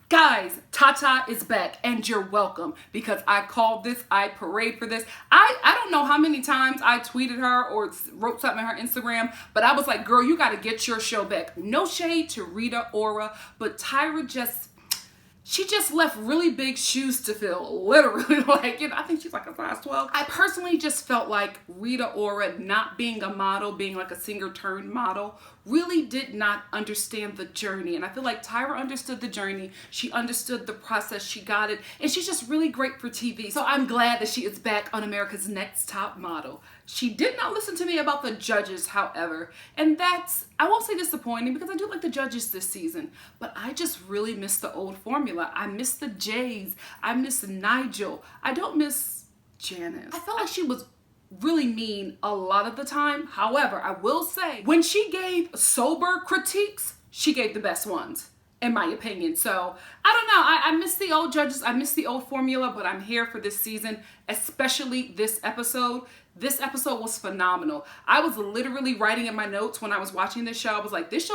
Guys, Tata is back and you're welcome because I called this, I parade for this. I don't know how many times I tweeted her or wrote something on her Instagram, but I was like, girl, you got to get your show back. No shade to Rita Ora, but Tyra she just left really big shoes to fill, literally. Like, I think she's like a size 12. I personally just felt like Rita Ora, not being a model, being like a singer turned model, really did not understand the journey. And I feel like Tyra understood the journey. She understood the process. She got it. And she's just really great for TV. So I'm glad that she is back on America's Next Top Model. She did not listen to me about the judges, however. And that's, I won't say disappointing because I do like the judges this season. But I just really miss the old formula. I miss the Jays. I miss Nigel. I don't miss Janice. I felt like she was really mean a lot of the time. However, I will say when she gave sober critiques, she gave the best ones, in my opinion. So I don't know. I miss the old judges. I miss the old formula, but I'm here for this season, especially this episode. This episode was phenomenal. I was literally writing in my notes when I was watching this show. I was like, this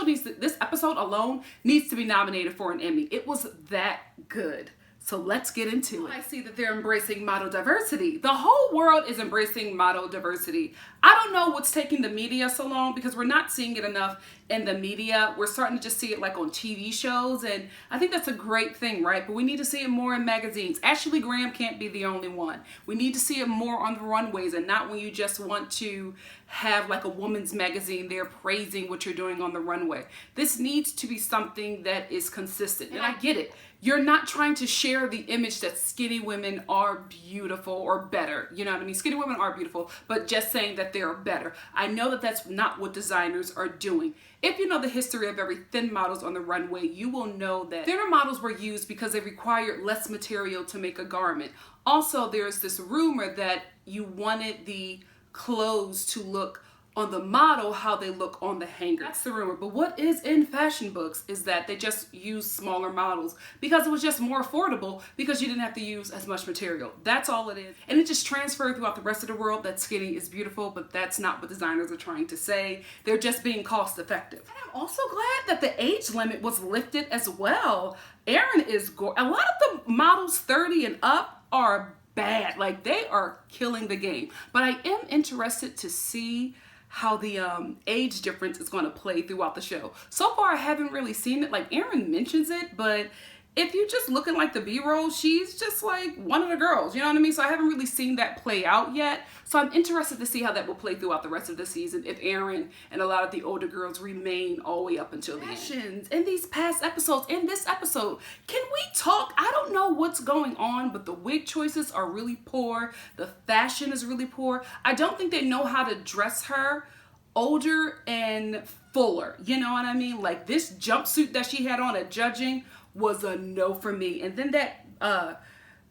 episode alone needs to be nominated for an Emmy. It was that good. So let's get into it. I see that they're embracing model diversity. The whole world is embracing model diversity. I don't know what's taking the media so long because we're not seeing it enough in the media. We're starting to just see it like on TV shows, and I think that's a great thing, right? But we need to see it more in magazines. Ashley Graham can't be the only one. We need to see it more on the runways and not when you just want to have like a woman's magazine there praising what you're doing on the runway. This needs to be something that is consistent, and I get it. You're not trying to share the image that skinny women are beautiful or better. You know what I mean? Skinny women are beautiful, but just saying that they're better. I know that that's not what designers are doing. If you know the history of very thin models on the runway, you will know that thinner models were used because they required less material to make a garment. Also, there's this rumor that you wanted the clothes to look on the model how they look on the hanger. That's the rumor. But what is in fashion books is that they just use smaller models because it was just more affordable because you didn't have to use as much material. That's all it is. And it just transferred throughout the rest of the world that skinny is beautiful, but that's not what designers are trying to say. They're just being cost effective. And I'm also glad that the age limit was lifted as well. Erin is gorgeous. A lot of the models 30 and up are bad. Like, they are killing the game. But I am interested to see how the age difference is going to play throughout the show. So far, I haven't really seen it. Like, Erin mentions it, but if you just looking like the B-roll, she's just like one of the girls, you know what I mean? So I haven't really seen that play out yet. So I'm interested to see how that will play throughout the rest of the season if Erin and a lot of the older girls remain all the way up until the end. In these past episodes, in this episode, can we talk? I don't know what's going on, but the wig choices are really poor. The fashion is really poor. I don't think they know how to dress her older and fuller. You know what I mean? Like, this jumpsuit that she had on at judging was a no for me. And then that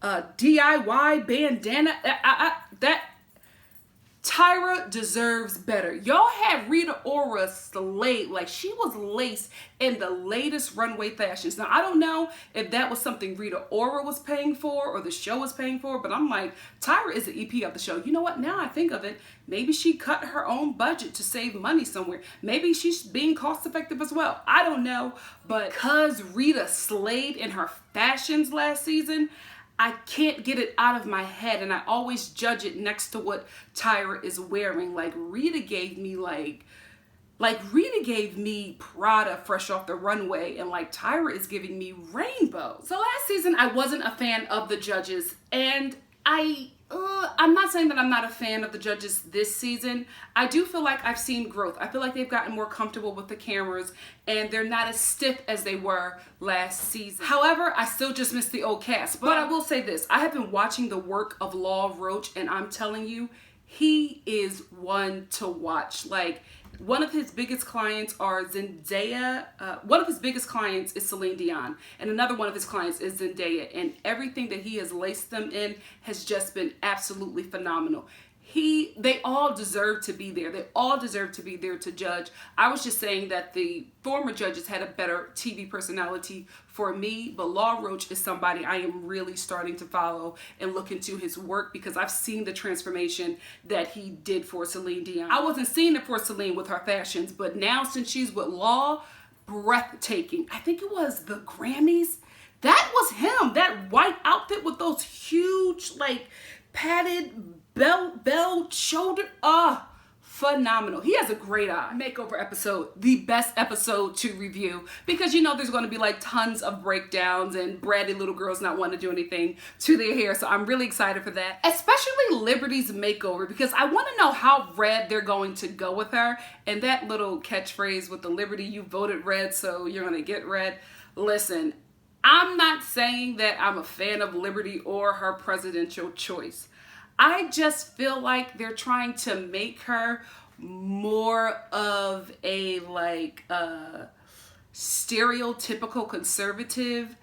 DIY bandana, that Tyra deserves better. Y'all had Rita Ora slayed, like she was laced in the latest runway fashions. Now, I don't know if that was something Rita Ora was paying for or the show was paying for, but I'm like, Tyra is the EP of the show. You know what? Now I think of it, maybe she cut her own budget to save money somewhere. Maybe she's being cost effective as well. I don't know, but because Rita slayed in her fashions last season, I can't get it out of my head, and I always judge it next to what Tyra is wearing. Like, Rita gave me Rita gave me Prada fresh off the runway, and like Tyra is giving me rainbow. So last season I wasn't a fan of the judges, and I'm not saying that I'm not a fan of the judges this season. I do feel like I've seen growth. I feel like they've gotten more comfortable with the cameras and they're not as stiff as they were last season. However, I still just miss the old cast. But I will say this, I have been watching the work of Law Roach, and I'm telling you, he is one to watch. Like, one of his biggest clients are Zendaya. One of his biggest clients is Celine Dion. And another one of his clients is Zendaya. And everything that he has laced them in has just been absolutely phenomenal. They all deserve to be there. They all deserve to be there to judge. I was just saying that the former judges had a better TV personality for me, but Law Roach is somebody I am really starting to follow and look into his work because I've seen the transformation that he did for Celine Dion. I wasn't seeing it for Celine with her fashions, but now since she's with Law, breathtaking. I think it was the Grammys. That padded bell shoulder. Phenomenal. He has a great eye. Makeover episode, the best episode to review, because you know there's going to be like tons of breakdowns and bratty little girls not wanting to do anything to their hair. So I'm really excited for that, especially Liberty's makeover, because I want to know how red they're going to go with her. And that little catchphrase with the Liberty, you voted red, so you're going to get red. Listen, I'm not saying that I'm a fan of Liberty or her presidential choice. I just feel like they're trying to make her more of a stereotypical conservative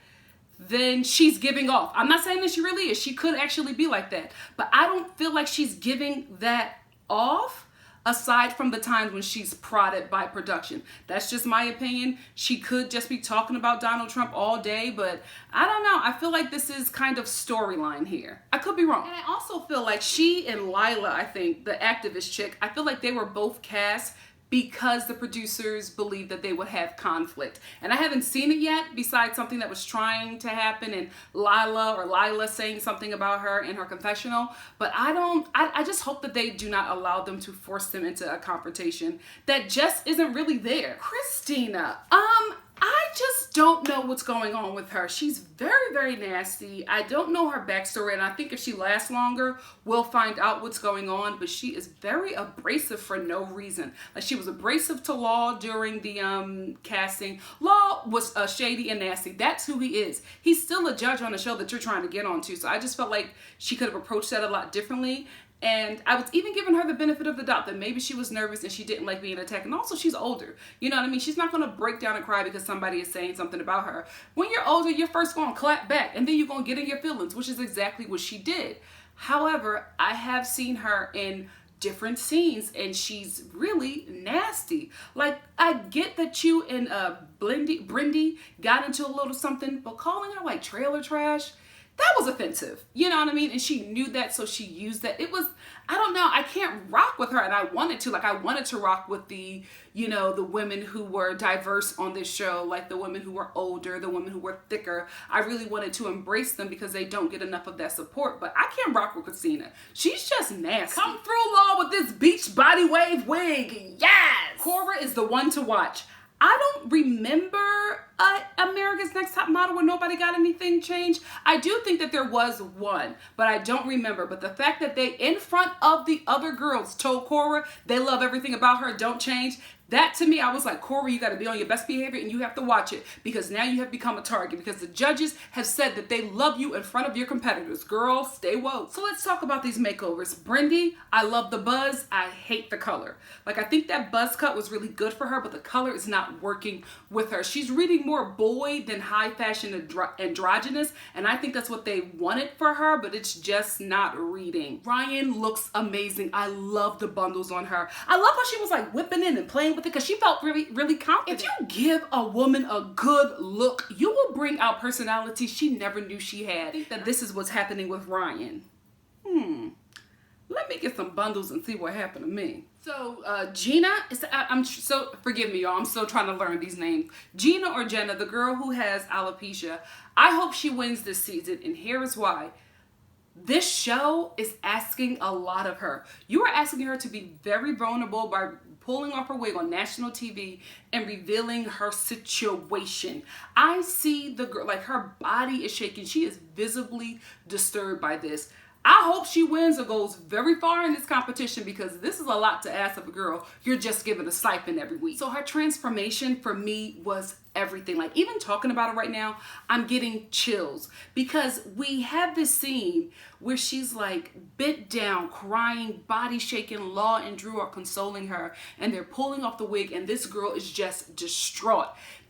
than she's giving off. I'm not saying that she really is. She could actually be like that. But I don't feel like she's giving that off, aside from the times when she's prodded by production. That's just my opinion. She could just be talking about Donald Trump all day, but I don't know. I feel like this is kind of storyline here. I could be wrong. And I also feel like she and Lila, I think, the activist chick, I feel like they were both cast because the producers believed that they would have conflict. And I haven't seen it yet, besides something that was trying to happen and Lila saying something about her in her confessional. But I just hope that they do not allow them to force them into a confrontation that just isn't really there. Christina, I just don't know what's going on with her. She's very, very nasty. I don't know her backstory, and I think if she lasts longer, we'll find out what's going on, but she is very abrasive for no reason. Like, she was abrasive to Law during the casting. Law was shady and nasty. That's who he is. He's still a judge on the show that you're trying to get onto, so I just felt like she could have approached that a lot differently. And I was even giving her the benefit of the doubt that maybe she was nervous and she didn't like being attacked. And also, she's older. You know what I mean? She's not going to break down and cry because somebody is saying something about her. When you're older, you're first going to clap back and then you're going to get in your feelings, which is exactly what she did. However, I have seen her in different scenes and she's really nasty. Like, I get that you and Brindy got into a little something, but calling her like trailer trash, that was offensive. You know what I mean? And she knew that, so she used that. It was, I don't know, I can't rock with her, and I wanted to. Like, I wanted to rock with the, you know, the women who were diverse on this show, like the women who were older, the women who were thicker. I really wanted to embrace them because they don't get enough of that support, but I can't rock with Christina. She's just nasty. Come through, Law, with this beach body wave wig. Yes! Cora is the one to watch. I don't remember America's Next Top Model where nobody got anything changed. I do think that there was one, but I don't remember. But the fact that they, in front of the other girls, told Cora they love everything about her, don't change, that to me, I was like, Cora, you got to be on your best behavior and you have to watch it, because now you have become a target, because the judges have said that they love you in front of your competitors. Girl, stay woke. So let's talk about these makeovers. Brindy, I love the buzz. I hate the color. Like, I think that buzz cut was really good for her, but the color is not working with her. She's reading more boy than high fashion androgynous, and I think that's what they wanted for her, but it's just not reading. Ryan looks amazing. I love the bundles on her. I love how she was like whipping in and playing with it, because she felt really, really confident. If you give a woman a good look, you will bring out personality she never knew she had. I think that this is what's happening with Ryan. Let me get some bundles and see what happened to me. So Gina, forgive me, y'all, I'm still trying to learn these names. Gina or Jenna, the girl who has alopecia, I hope she wins this season, and here is why. This show is asking a lot of her. You are asking her to be very vulnerable by pulling off her wig on national TV and revealing her situation. I see the girl, like, her body is shaking. She is visibly disturbed by this. I hope she wins or goes very far in this competition, because this is a lot to ask of a girl you're just giving a stipend every week. So her transformation for me was everything. Like, even talking about it right now, I'm getting chills, because we have this scene where she's like bent down, crying, body shaking. Law and Drew are consoling her and they're pulling off the wig, and this girl is just distraught.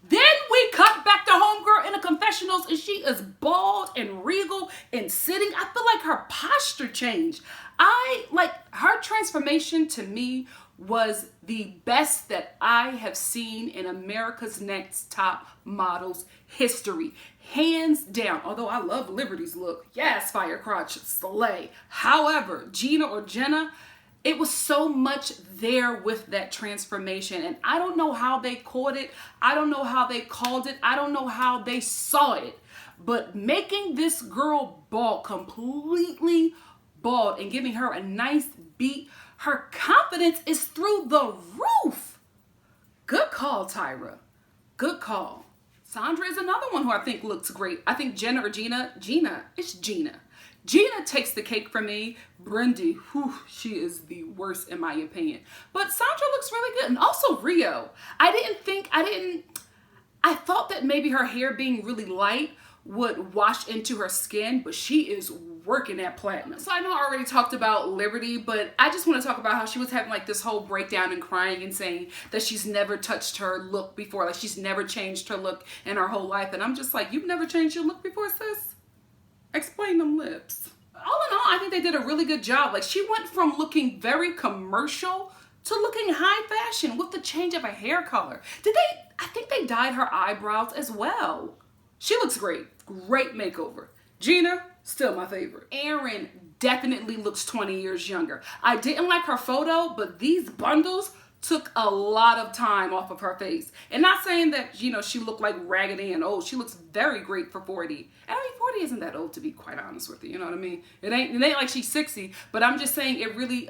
Then we cut back to homegirl in the confessionals, and she is bald and regal and sitting. I feel like her posture changed. Her transformation to me was the best that I have seen in America's Next Top Models history. Hands down. Although I love Liberty's look. Yes, fire crotch, slay. However, Gina or Jenna, it was so much there with that transformation, and I don't know how they caught it. I don't know how they called it. I don't know how they saw it, but making this girl bald, completely bald and giving her a nice beat, her confidence is through the roof. Good call, Tyra. Good call. Sandra is another one who I think looks great. I think Jenna or Gina, it's Gina. Gina takes the cake for me. Brindy, she is the worst in my opinion. But Sandra looks really good. And also Rio. I thought that maybe her hair being really light would wash into her skin, but she is working at platinum. So I know I already talked about Liberty, but I just want to talk about how she was having like this whole breakdown and crying and saying that she's never touched her look before, like she's never changed her look in her whole life. And I'm just like, you've never changed your look before, sis? Explain them lips. All in all, I think they did a really good job. Like she went from looking very commercial to looking high fashion with the change of a hair color. I think they dyed her eyebrows as well. She looks great. Great makeover. Gina, still my favorite. Erin definitely looks 20 years younger. I didn't like her photo, but these bundles took a lot of time off of her face. And not saying that, she looked like raggedy and old. She looks very great for 40. And I mean, 40 isn't that old, to be quite honest with you. You know what I mean? It ain't like she's 60, but I'm just saying it really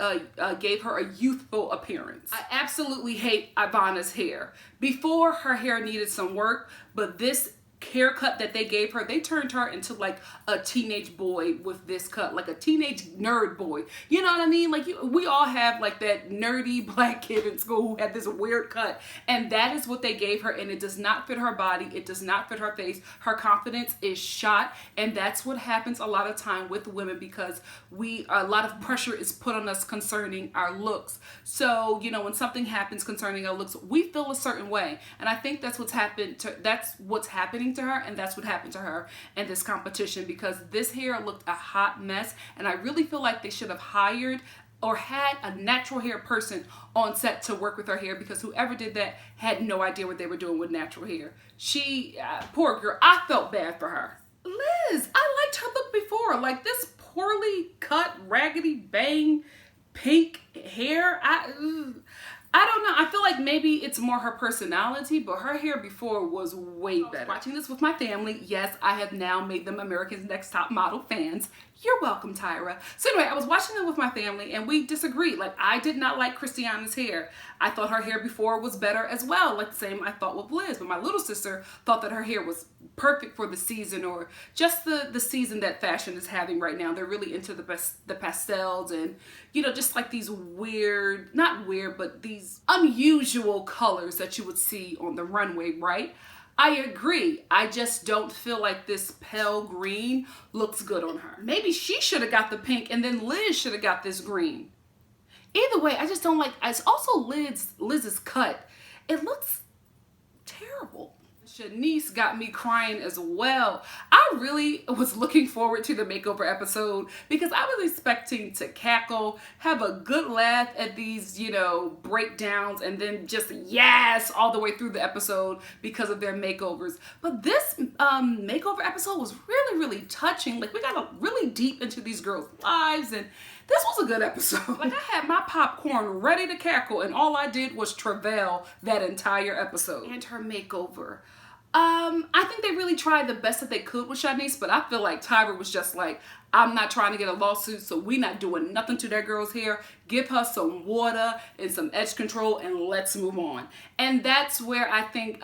gave her a youthful appearance. I absolutely hate Ivana's hair. Before, her hair needed some work, but this haircut that they gave her, they turned her into like a teenage boy with this cut, like a teenage nerd boy. You know what I mean? Like we all have like that nerdy black kid in school who had this weird cut, and that is what they gave her, and it does not fit her body. It does not fit her face. Her confidence is shot, and that's what happens a lot of time with women because a lot of pressure is put on us concerning our looks. So, when something happens concerning our looks, we feel a certain way, and I think that's what's happening to her, and that's what happened to her in this competition because this hair looked a hot mess, and I really feel like they should have hired or had a natural hair person on set to work with her hair because whoever did that had no idea what they were doing with natural hair. She, poor girl, I felt bad for her. Liz, I liked her look before, like this poorly cut, raggedy bang, pink hair. I don't know. I feel like maybe it's more her personality, but her hair before was way better. Watching this with my family, yes, I have now made them America's Next Top Model fans. You're welcome, Tyra. So anyway, I was watching them with my family and we disagreed. Like I did not like Christiana's hair. I thought her hair before was better as well. Like the same I thought with Liz, but my little sister thought that her hair was perfect for the season or just the season that fashion is having right now. They're really into the pastels and, just like these weird, not weird, but these unusual colors that you would see on the runway, right? I agree. I just don't feel like this pale green looks good on her. Maybe she should have got the pink and then Liz should have got this green. Either way, I just don't like, it's also Liz's cut. It looks terrible. Shanice got me crying as well. I really was looking forward to the makeover episode because I was expecting to cackle, have a good laugh at these, breakdowns, and then just yes all the way through the episode because of their makeovers. But this makeover episode was really, really touching. Like we got really deep into these girls' lives, and this was a good episode. Like I had my popcorn ready to cackle, and all I did was travail that entire episode. And her makeover. I think they really tried the best that they could with Shanice, but I feel like Tyra was just like, I'm not trying to get a lawsuit, so we not doing nothing to that girl's hair. Give her some water and some edge control and let's move on. And that's where I think,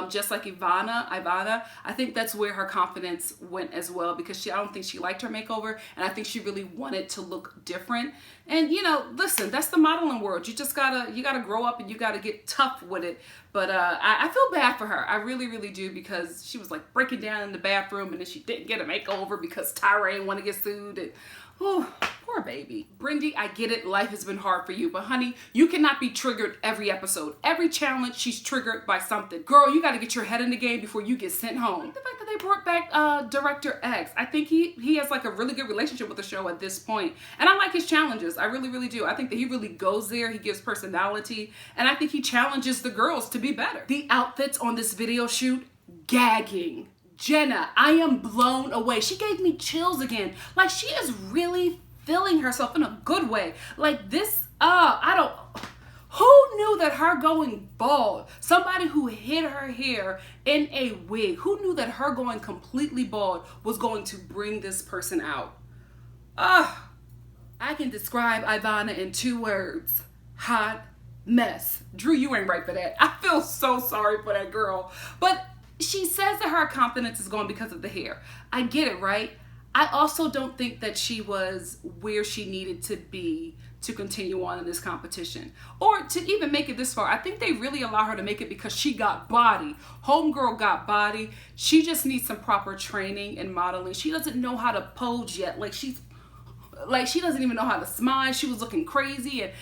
just like Ivana, I think that's where her confidence went as well because I don't think she liked her makeover and I think she really wanted to look different. And listen, that's the modeling world. You just gotta grow up and you gotta get tough with it. But I feel bad for her. I really, really do because she was like breaking down in the bathroom and then she didn't get a makeover because Tyra didn't want to get sued. And, oh, poor baby. Brindy, I get it. Life has been hard for you. But honey, you cannot be triggered every episode. Every challenge, she's triggered by something. Girl, you got to get your head in the game before you get sent home. I like the fact that they brought back Director X. I think he has like a really good relationship with the show at this point. And I like his challenges. I really, really do. I think that he really goes there. He gives personality. And I think he challenges the girls to be better. The outfits on this video shoot, gagging. Jenna, I am blown away. She gave me chills again. Like she is really feeling herself in a good way. Like this, who knew that her going bald, somebody who hid her hair in a wig, who knew that her going completely bald was going to bring this person out? I can describe Ivana in 2 words. Hot mess. Drew, you ain't right for that. I feel so sorry for that girl. But she says that her confidence is gone because of the hair. I get it, right? I also don't think that she was where she needed to be to continue on in this competition or to even make it this far. I think they really allow her to make it because she got body. Homegirl got body. She just needs some proper training and modeling. She doesn't know how to pose yet. She doesn't even know how to smile. She was looking crazy, and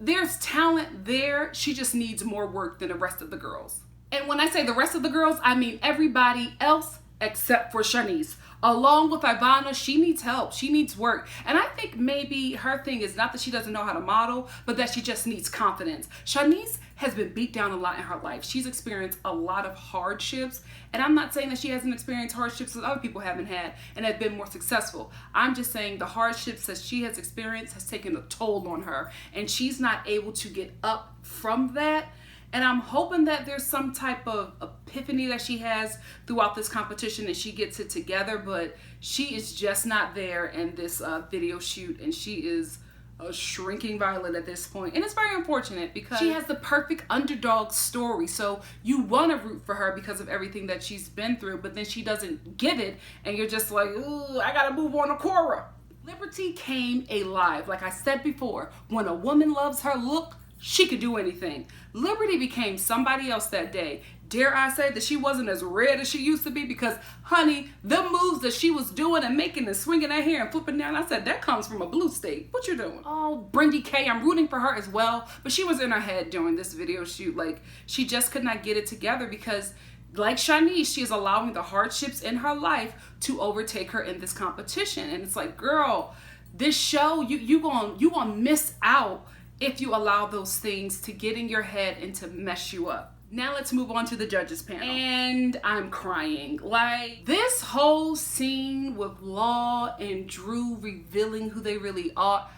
there's talent there. She just needs more work than the rest of the girls. And when I say the rest of the girls, I mean everybody else except for Shanice. Along with Ivana, she needs help. She needs work. And I think maybe her thing is not that she doesn't know how to model, but that she just needs confidence. Shanice has been beat down a lot in her life. She's experienced a lot of hardships. And I'm not saying that she hasn't experienced hardships that other people haven't had and have been more successful. I'm just saying the hardships that she has experienced has taken a toll on her. And she's not able to get up from that. And I'm hoping that there's some type of epiphany that she has throughout this competition and she gets it together, but she is just not there in this video shoot, and she is a shrinking violet at this point. And it's very unfortunate because she has the perfect underdog story, so you want to root for her because of everything that she's been through, but then she doesn't give it, and you're just like, ooh, I gotta move on to Cora. Liberty came alive. Like I said before, when a woman loves her look, she could do anything. Liberty became somebody else that day. Dare I say that she wasn't as red as she used to be, because, honey, the moves that she was doing and making and swinging her hair and flipping down, I said, that comes from a blue state. What you doing? Oh, Brindy K, I'm rooting for her as well, but she was in her head during this video shoot. Like, she just could not get it together because, like Shanice, she is allowing the hardships in her life to overtake her in this competition. And it's like, girl, this show, you gonna miss out if you allow those things to get in your head and to mess you up. Now let's move on to the judges panel. And I'm crying. Like, this whole scene with Law and Drew revealing who they really are,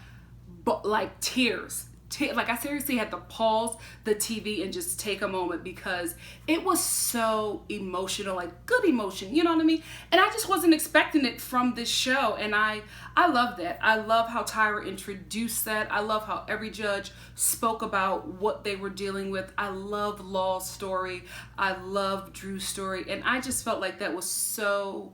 but like tears. Like, I seriously had to pause the TV and just take a moment because it was so emotional, like good emotion, you know what I mean? And I just wasn't expecting it from this show, and I love that. I love how Tyra introduced that. I love how every judge spoke about what they were dealing with. I love Law's story. I love Drew's story, and I just felt like that was so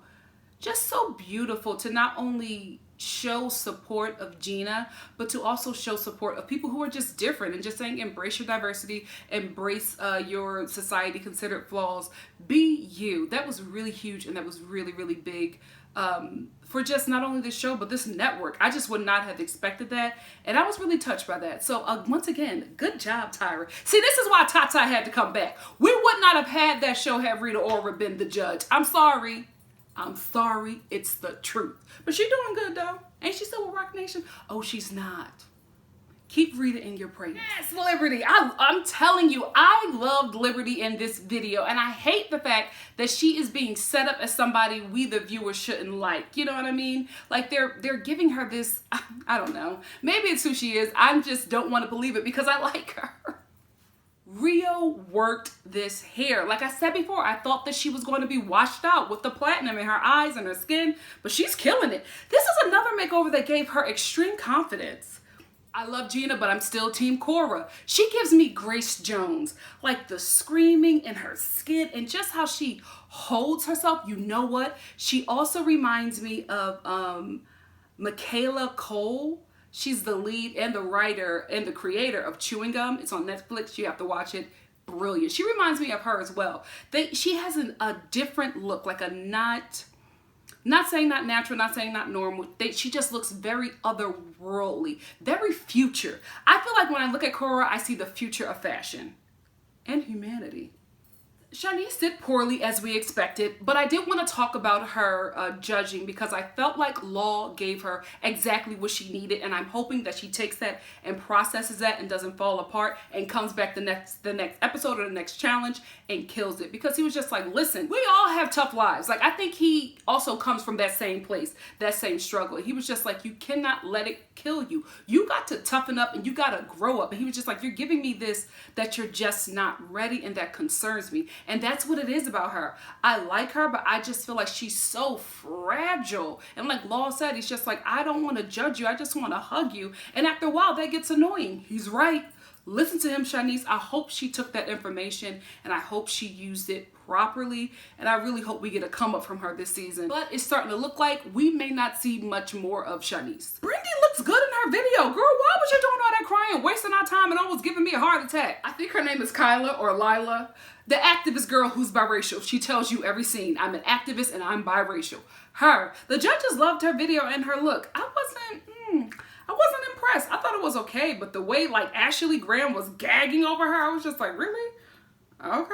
beautiful to not only show support of Gina, but to also show support of people who are just different, and just saying embrace your diversity, embrace your society considered flaws, be you. That was really huge, and that was really, really big for just not only this show, but this network. I just would not have expected that, and I was really touched by that. So once again, good job, Tyra. See, this is why Tata had to come back. We would not have had that show had Rita Ora been the judge. I'm sorry, it's the truth. But she's doing good though. Ain't she still with Rock Nation? Oh, she's not. Keep Rita in your prayers. Yes, Liberty. I'm telling you, I loved Liberty in this video, and I hate the fact that she is being set up as somebody we the viewers shouldn't like. You know what I mean? Like, they're giving her this, I don't know. Maybe it's who she is. I just don't want to believe it because I like her. Rio worked this hair. Like I said before, I thought that she was going to be washed out with the platinum in her eyes and her skin, but she's killing it. This is another makeover that gave her extreme confidence. I love Gina, but I'm still Team Cora. She gives me Grace Jones, like the screaming in her skin and just how she holds herself. You know what? She also reminds me of Michaela Cole. She's the lead and the writer and the creator of Chewing Gum. It's on Netflix. You have to watch it. Brilliant. She reminds me of her as well. She has a different look, like a not saying not natural, not saying not normal. She just looks very otherworldly, very future. I feel like when I look at Cora, I see the future of fashion and humanity. Shanice did poorly as we expected, but I did want to talk about her judging because I felt like Law gave her exactly what she needed, and I'm hoping that she takes that and processes that and doesn't fall apart and comes back the next episode or the next challenge and kills it, because he was just like, listen, we all have tough lives. Like, I think he also comes from that same place, that same struggle. He was just like, you cannot let it kill you. You got to toughen up and you got to grow up. And he was just like, you're giving me this that you're just not ready, and that concerns me. And that's what it is about her. I like her, but I just feel like she's so fragile. And like Law said, he's just like, I don't want to judge you. I just want to hug you. And after a while, that gets annoying. He's right. Listen to him, Shanice. I hope she took that information and I hope she used it properly. And I really hope we get a come up from her this season. But it's starting to look like we may not see much more of Shanice. Brindy looks good in her video. Girl, why was you doing all that crying, wasting our time and almost giving me a heart attack? I think her name is Kyla or Lila. The activist girl who's biracial. She tells you every scene, I'm an activist and I'm biracial. Her. The judges loved her video and her look. I wasn't impressed. I thought it was okay, but the way like Ashley Graham was gagging over her, I was just like, really? Okay.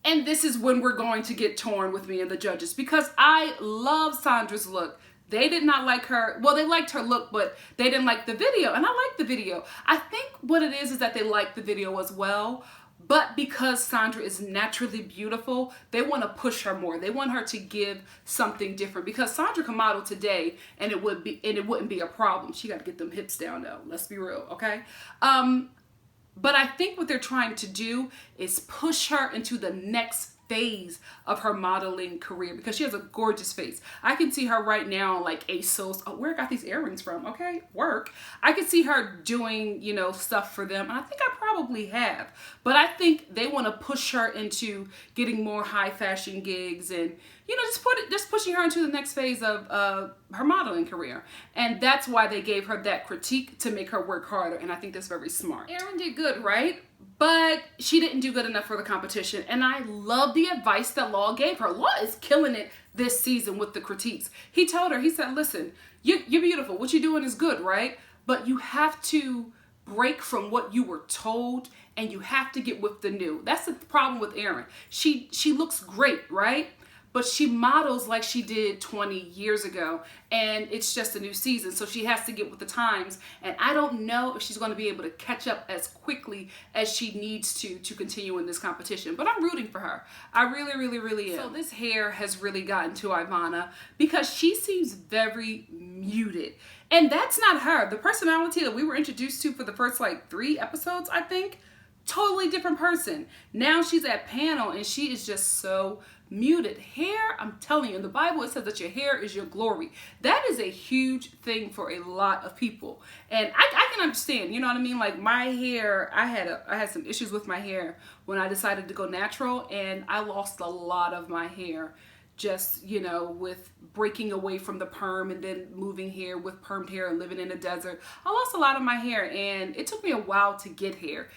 And this is when we're going to get torn with me and the judges because I love Sandra's look. They did not like her. Well, they liked her look, but they didn't like the video. And I like the video. I think what it is that they like the video as well. But because Sandra is naturally beautiful, they want to push her more. They want her to give something different. Because Sandra can model today, and it wouldn't be a problem. She got to get them hips down, though. Let's be real, okay? But I think what they're trying to do is push her into the next phase of her modeling career because she has a gorgeous face. I can see her right now like ASOS. Oh, where I got these earrings from? Okay, work. I can see her doing, you know, stuff for them. And I think I probably have. But I think they want to push her into getting more high fashion gigs and, you know, just pushing her into the next phase of her modeling career. And that's why they gave her that critique to make her work harder. And I think that's very smart. Erin did good, right? But she didn't do good enough for the competition. And I love the advice that Law gave her. Law is killing it this season with the critiques. He told her, he said, listen, you're beautiful. What you're doing is good, right? But you have to break from what you were told and you have to get with the new. That's the problem with Erin. She looks great, right? But she models like she did 20 years ago, and it's just a new season, so she has to get with the times, and I don't know if she's going to be able to catch up as quickly as she needs to continue in this competition, but I'm rooting for her. I really, really, really am. So this hair has really gotten to Ivana because she seems very muted, and that's not her. The personality that we were introduced to for the first like 3 episodes, I think, totally different person. Now she's at panel, and she is just so muted. Hair, I'm telling you, in the Bible it says that your hair is your glory. That is a huge thing for a lot of people, and I can understand, you know what I mean? Like my hair, I had some issues with my hair when I decided to go natural, and I lost a lot of my hair just, you know, with breaking away from the perm and then moving here with permed hair and living in the desert. I lost a lot of my hair, and it took me a while to get hair.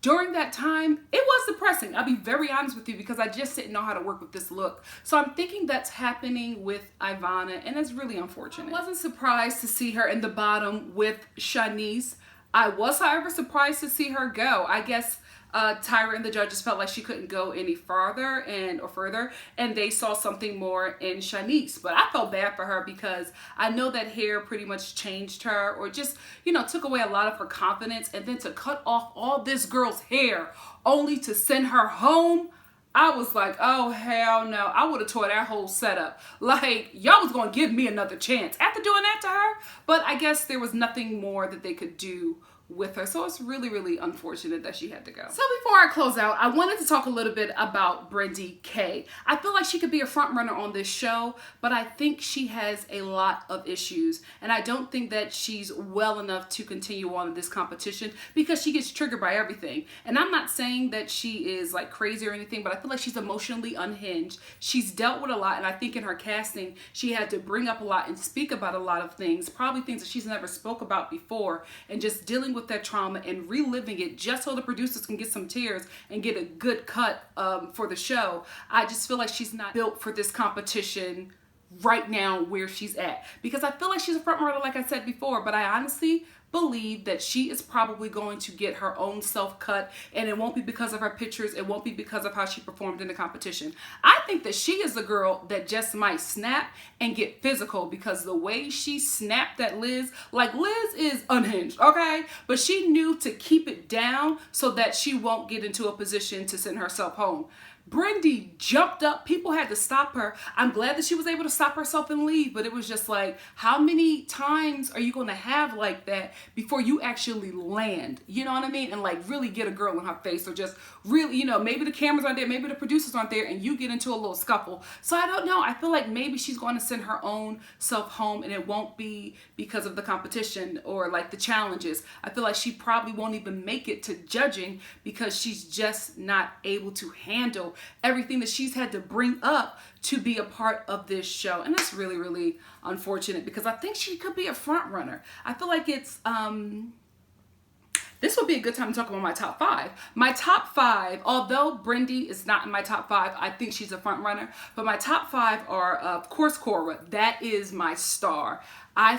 During that time, it was depressing. I'll be very honest with you because I just didn't know how to work with this look. So I'm thinking that's happening with Ivana, and it's really unfortunate. I wasn't surprised to see her in the bottom with Shanice. I was, however, surprised to see her go. I guess Tyra and the judges felt like she couldn't go any farther or further, and they saw something more in Shanice. But I felt bad for her because I know that hair pretty much changed her, or just, you know, took away a lot of her confidence, and then to cut off all this girl's hair only to send her home. I was like, oh, hell no. I would have tore that whole setup. Like, y'all was going to give me another chance after doing that to her. But I guess there was nothing more that they could do with her. So it's really, really unfortunate that she had to go. So before I close out, I wanted to talk a little bit about Brindy K. I feel like she could be a front runner on this show, but I think she has a lot of issues. And I don't think that she's well enough to continue on this competition because she gets triggered by everything. And I'm not saying that she is like crazy or anything, but I feel like she's emotionally unhinged. She's dealt with a lot, and I think in her casting, she had to bring up a lot and speak about a lot of things, probably things that she's never spoke about before, and just dealing with that trauma and reliving it just so the producers can get some tears and get a good cut for the show. I just feel like she's not built for this competition right now where she's at, because I feel like she's a front runner, like I said before, but I honestly believe that she is probably going to get her own self cut, and it won't be because of her pictures. It won't be because of how she performed in the competition. I think that she is a girl that just might snap and get physical, because the way she snapped at Liz, like Liz is unhinged, okay? But she knew to keep it down so that she won't get into a position to send herself home. Brindy jumped up. People had to stop her. I'm glad that she was able to stop herself and leave, but it was just like, how many times are you going to have like that before you actually land? You know what I mean? And like really get a girl in her face, or just really, you know, maybe the cameras aren't there, maybe the producers aren't there, and you get into a little scuffle. So I don't know. I feel like maybe she's going to send her own self home, and it won't be because of the competition or like the challenges. I feel like she probably won't even make it to judging because she's just not able to handle everything that she's had to bring up to be a part of this show. And that's really, really unfortunate, because I think she could be a front runner. I feel like it's this would be a good time to talk about my top 5. My top 5, although Brindy is not in my top 5, I think she's a front runner. But my top 5 are, of course, Cora. That is my star. I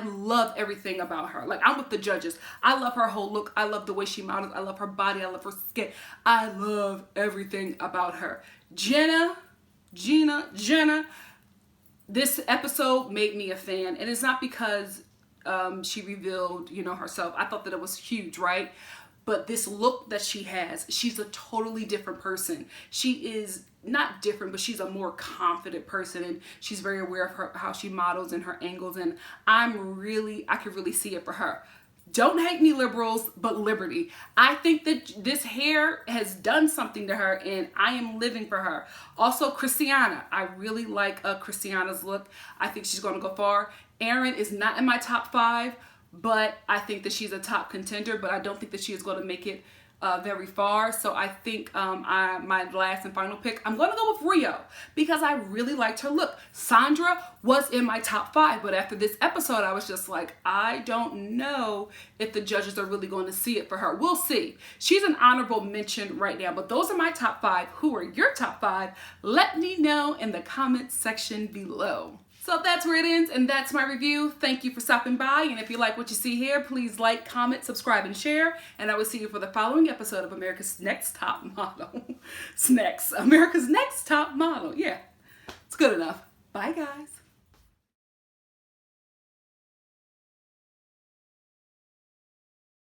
love everything about her. Like, I'm with the judges. I love her whole look. I love the way she models. I love her body. I love her skin. I love everything about her. Jenna. This episode made me a fan. And it's not because she revealed, you know, herself. I thought that it was huge, right? But this look that she has, she's a totally different person. She is not different, but she's a more confident person, and she's very aware of how she models and her angles, and I could really see it for her. Don't hate me, liberals, but liberty. I think that this hair has done something to her, and I am living for her. Also, Christiana. I really like Christiana's look. I think she's going to go far. Erin is not in my top 5, but I think that she's a top contender, but I don't think that she is going to make it very far. So I think my last and final pick, I'm going to go with Rio, because I really liked her look. Sandra was in my top 5, but after this episode, I was just like, I don't know if the judges are really going to see it for her. We'll see. She's an honorable mention right now, but those are my top 5. Who are your top 5? Let me know in the comments section below. So that's where it ends, and that's my review. Thank you for stopping by, and if you like what you see here, please like, comment, subscribe, and share, and I will see you for the following episode of America's Next Top Model. America's Next Top Model. Yeah, it's good enough. Bye, guys.